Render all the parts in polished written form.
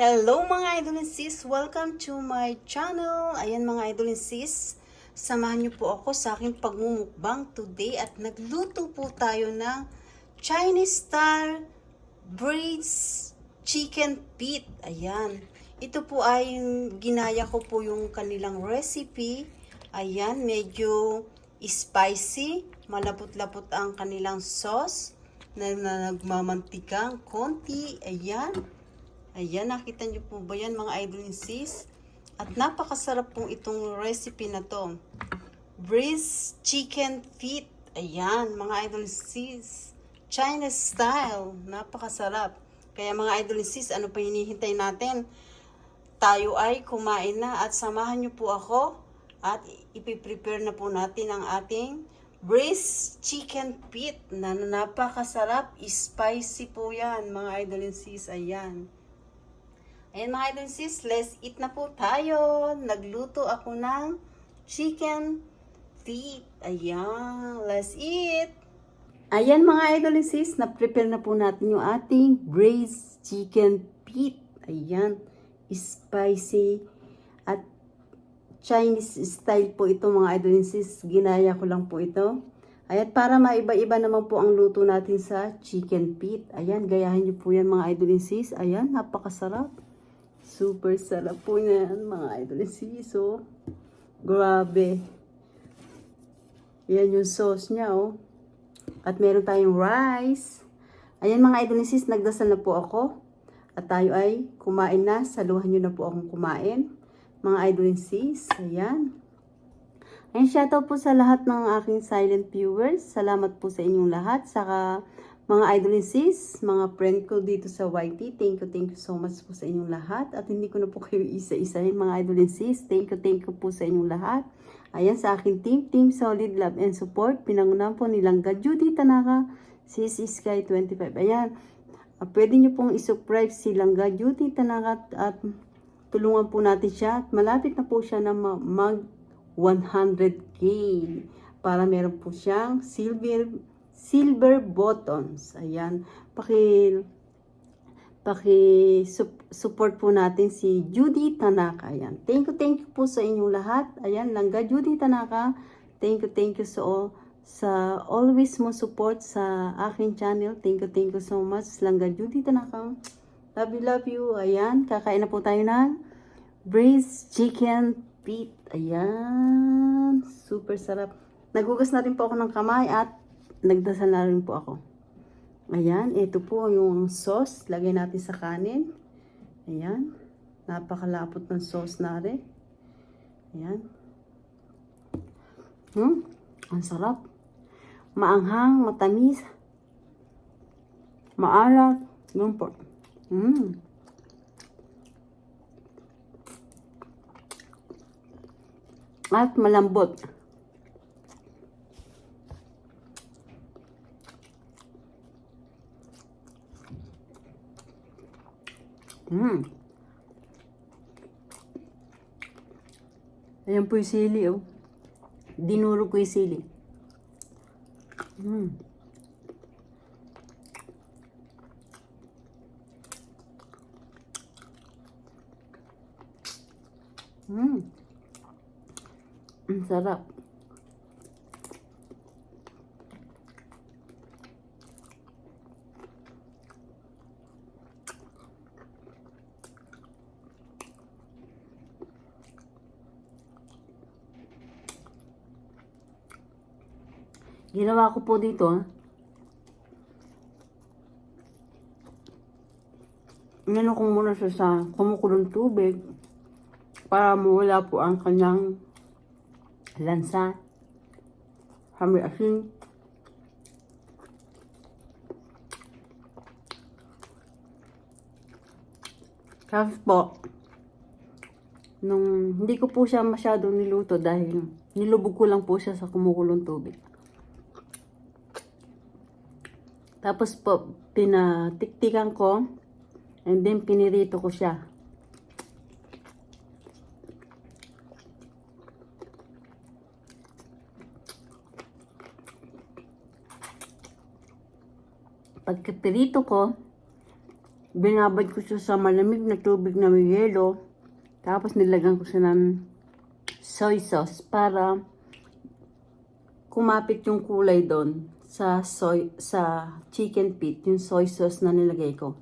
Hello mga idol and sis! Welcome to my channel! Ayan mga idol and sis, samahan niyo po ako sa aking pagmumukbang today at nagluto po tayo ng Chinese style braised chicken feet. Ayan. Ito po ay ginaya ko po yung kanilang recipe. Ayan, medyo spicy, malapot-lapot ang kanilang sauce na nagmamantikang konti. Ayan. Ayan, nakita niyo po ba yan mga idol and sis? At napakasarap pong itong recipe na to. Braised chicken feet. Ayan, mga idol and sis. Chinese style. Napakasarap. Kaya mga idol and sis, ano pa hinihintay natin? Tayo ay kumain na at samahan niyo po ako at ipiprepare na po natin ang ating braised chicken feet na napakasarap. Spicy po yan mga idol and sis. Ayan. Ayan mga idol sis, let's eat na po tayo. Nagluto ako ng chicken feet. Ayan, let's eat. Ayan mga idol sis, na-prepare na po natin yung ating braised chicken feet. Ayan, spicy at Chinese style po ito mga idol sis. Ginaya ko lang po ito. Ayan, para maiba-iba naman po ang luto natin sa chicken feet. Ayan, gayahin niyo po yan mga idol sis. Ayan, napakasarap. Super sarap po yan, mga idol sis, oh. Grabe. Yan yung sauce niya, oh. At meron tayong rice. Ayan, mga idol sis, nagdasal na po ako. At tayo ay kumain na. Saluhan nyo na po akong kumain. Mga idol sis, ayan. Ayan, shoutout po sa lahat ng aking silent viewers. Salamat po sa inyong lahat. Saka mga idol and sis, mga friend ko dito sa YT, thank you so much po sa inyong lahat. At hindi ko na po kayo isa-isahin mga idol and sis, thank you po sa inyong lahat. Ayan, sa aking team Solid Love and Support, pinangunahan po ni Langga Judy Tanaka, Sis Sky 25. Ayan, pwede nyo pong isubscribe si Langga Judy Tanaka at tulungan po natin siya. At malapit na po siya na mag 100k para meron po siyang silver buttons. Ayan, support po natin si Judy Tanaka. Ayan, thank you po sa inyong lahat. Ayan, Langga Judy Tanaka, thank you sa always mo support sa aking channel. Thank you so much, Langga Judy Tanaka. Love you. Ayan, kakain na po tayo ng braised chicken feet. Ayan, super sarap. Nagugas natin po ako ng kamay at nagdasal na rin po ako. Ayan, ito po yung sauce. Lagay natin sa kanin. Ayan, napakalapot ng sauce na rin. Ayan. Ang sarap. Maanghang, matamis, maalat. Yun po. At malambot. Ayan po yung sili, oh. Dinuro ko yung sili. Ang sarap. Ginawa ko po dito, inano ko muna siya sa kumukulong tubig para mawala po ang kanyang lansa, hamay asin. Tapos po, hindi ko po siya masyadong niluto dahil nilubog ko lang po siya sa kumukulong tubig. Tapos po, pinatiktikan ko and then pinirito ko siya. Pagkapirito ko, Binabad ko siya sa malamig na tubig na may yelo. Tapos nilagyan ko siya ng soy sauce para kumapit yung kulay doon sa chicken feet, yung soy sauce na nilagay ko.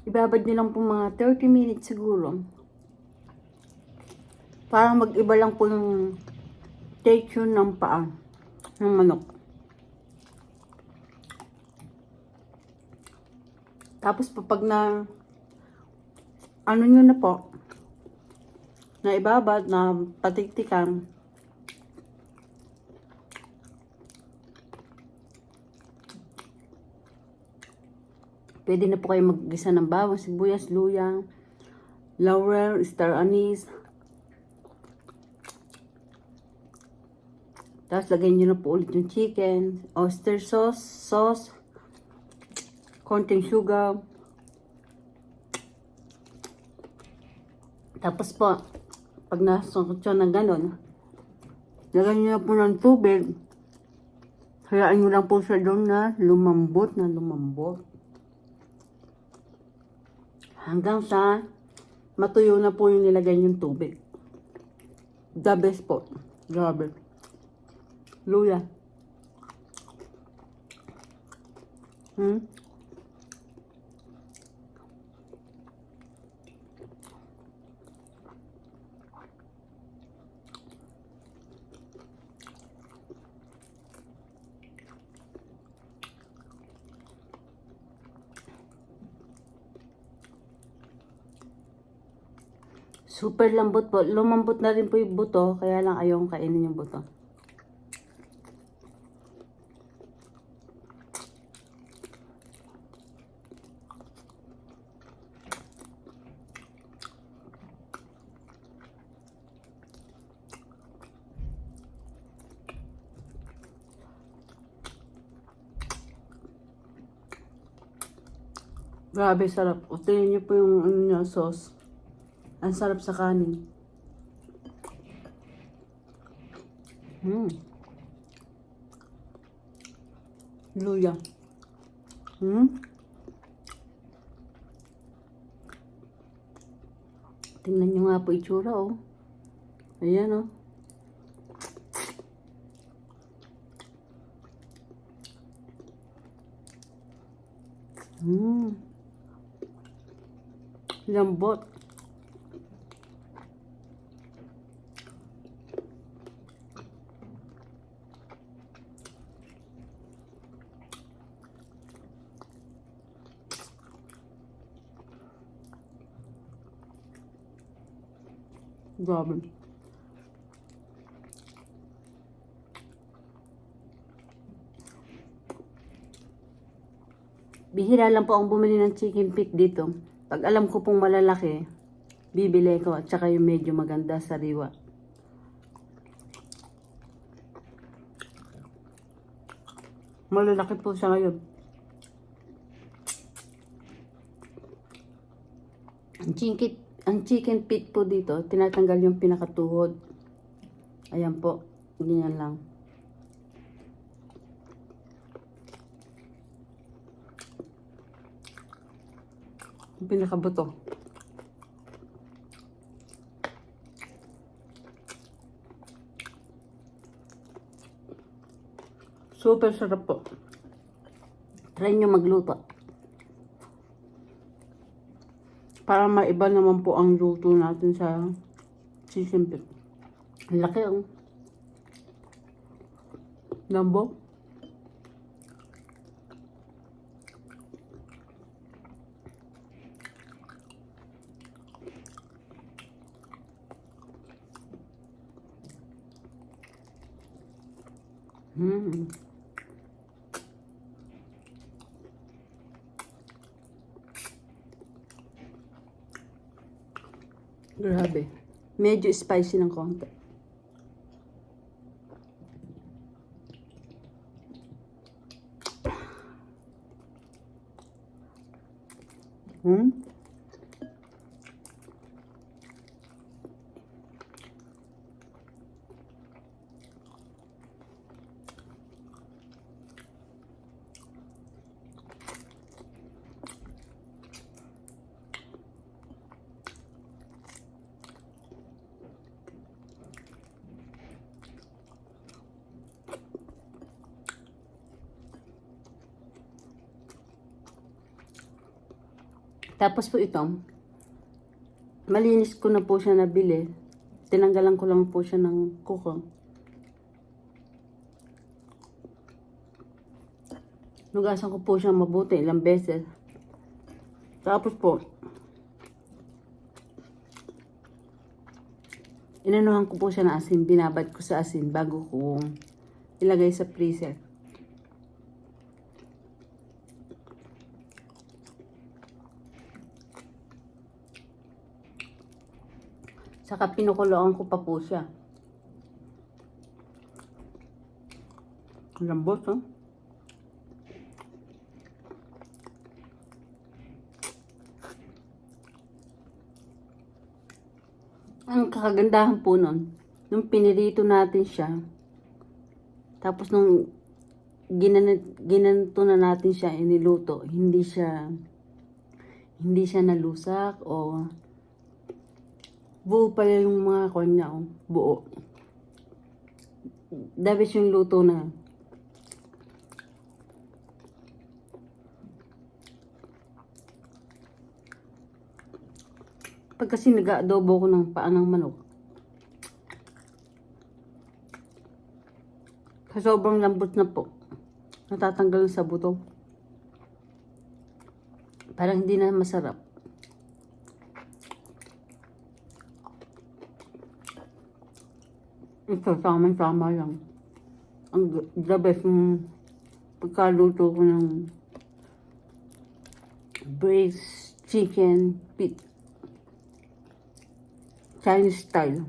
Ibabad nyo lang po mga 30 minutes siguro. Para mag-iba lang po yung texture ng paa ng manok. Tapos pag na ano nyo na po, na ibabad, na patiktikan, pwede na po kayo mag-gisa ng bawang, sibuyas, luya, laurel, star anise. Tapos lagyan nyo na po ulit yung chicken, oyster sauce, konting sugar. Tapos po, pag nasungkot siya ng ganon, lagyan nyo na po ng tubig. Hayaan nyo lang po siya doon na lumambot. Hanggang sa matuyo na po yung nilagay yung tubig. The best po. Grabe. Luya. Super lambot po. Lumambot na rin po yung buto. Kaya lang ayaw kainin yung buto. Grabe, sarap. O, tingnan niyo po yung ano niya, sauce. Ang sarap sa kanin. Luya. Tingnan nyo nga po itsura, oh. Ayan, oh. Lambot. Grabe. Bihira lang po ang bumili ng chicken feet dito. Pag alam ko pong malalaki, bibili ko at saka yung medyo maganda sariwa. Malalaki po siya ngayon. Ang chicken feet po dito, tinatanggal yung pinakatuhod. Ayan po, ganyan lang. Yung pinakabuto. Super sarap po. Try nyo magluto. Para maiba naman po ang luto natin sa chicken feet. Laki ang lambo. Grabe. Medyo spicy ng konti. Hmm? Tapos po ito, malinis ko na po siya nabili. Tinanggalan ko lang po siya ng kuko. Nugasan ko po siya mabuti ilang beses. Tapos po, inanuhan ko po siya ng asin. Binabad ko sa asin bago ko ilagay sa freezer. Saka pinukuloan ko pa po siya. Lambot, oh. Ang kakagandahan po nun, nung pinirito natin siya, tapos nung ginanto na natin siya, iniluto, hindi siya nalusak o buo pala yung mga kanya, oh, buo. Dabis yung luto na. Pag kasi nag-aadobo ko ng paa ng manok, sa sobrang lambot na po, natatanggal sa buto. Parang hindi na masarap. Ito, tama-tama lang. Ang the best ng pagkaluto ko ng braised chicken pit. Chinese style.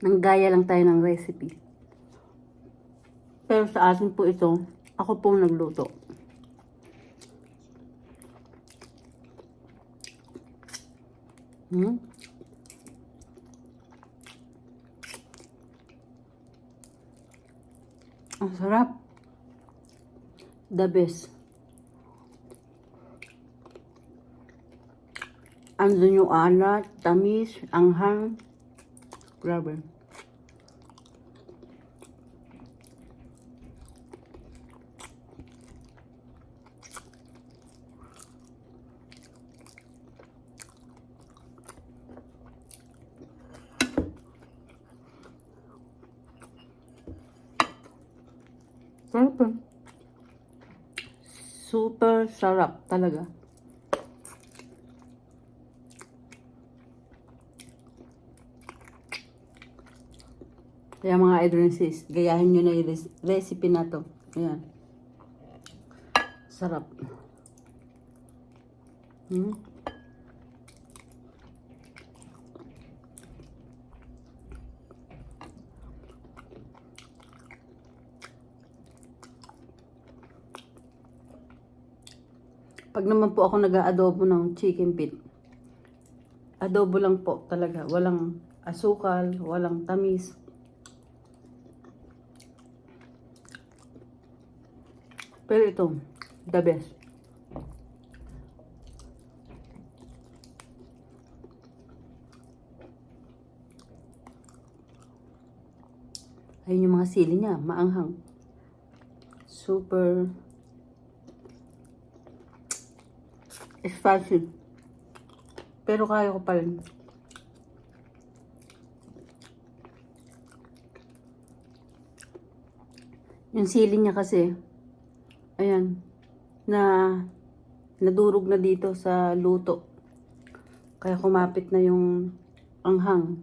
Nanggaya lang tayo ng recipe. Pero sa atin po ito, ako po nagluto. Ang sarap. The best. Andun yung alat, tamis, anghang. Grabe. Sarap. Super sarap talaga. Kaya mga idol and sis, gayahin nyo na yung recipe na to. Ayan. Sarap. Pag naman po ako nag-aadobo ng chicken pit, adobo lang po talaga. Walang asukal, walang tamis. Pero ito, the best. Ayun yung mga sili niya, maanghang. Super spicy. Pero kaya ko pa rin. Yung sili niya kasi, ayan, nadurog na dito sa luto. Kaya kumapit na yung anghang.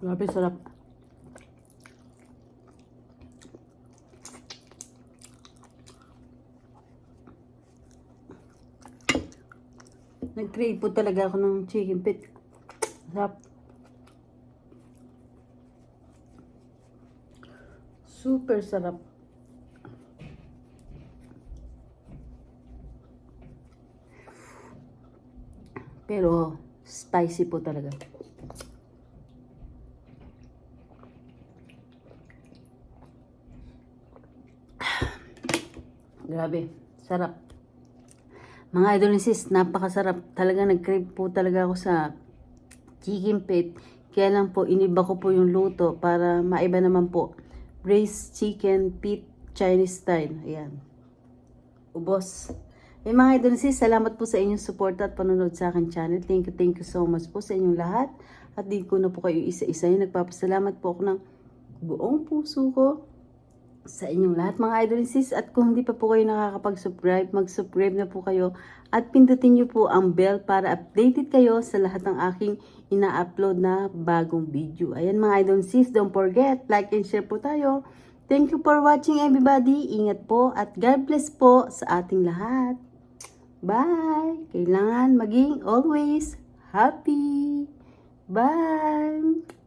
Grabe, sarap. Nag-crave po talaga ako ng chicken feet. Sarap. Super sarap. Pero spicy po talaga. Grabe, sarap. Mga idol sis, napakasarap. Talaga nag-crave po talaga ako sa chicken feet. Kaya lang po, iniba ko po yung luto para maiba naman po. Braised chicken feet Chinese style. Ayan. Ubos. Mga idol sis, salamat po sa inyong support at panonood sa akin channel. Thank you so much po sa inyong lahat. At di ko na po kayo isa-isa. Nagpapasalamat po ako ng buong puso ko sa inyong lahat mga idol sis. At kung hindi pa po kayo nakakapag-subscribe, mag-subscribe na po kayo at pindutin nyo po ang bell para updated kayo sa lahat ng aking ina-upload na bagong video. Ayan mga idol sis, don't forget, like and share po tayo. Thank you for watching everybody. Ingat po at God bless po sa ating lahat. Bye! Kailangan maging always happy. Bye!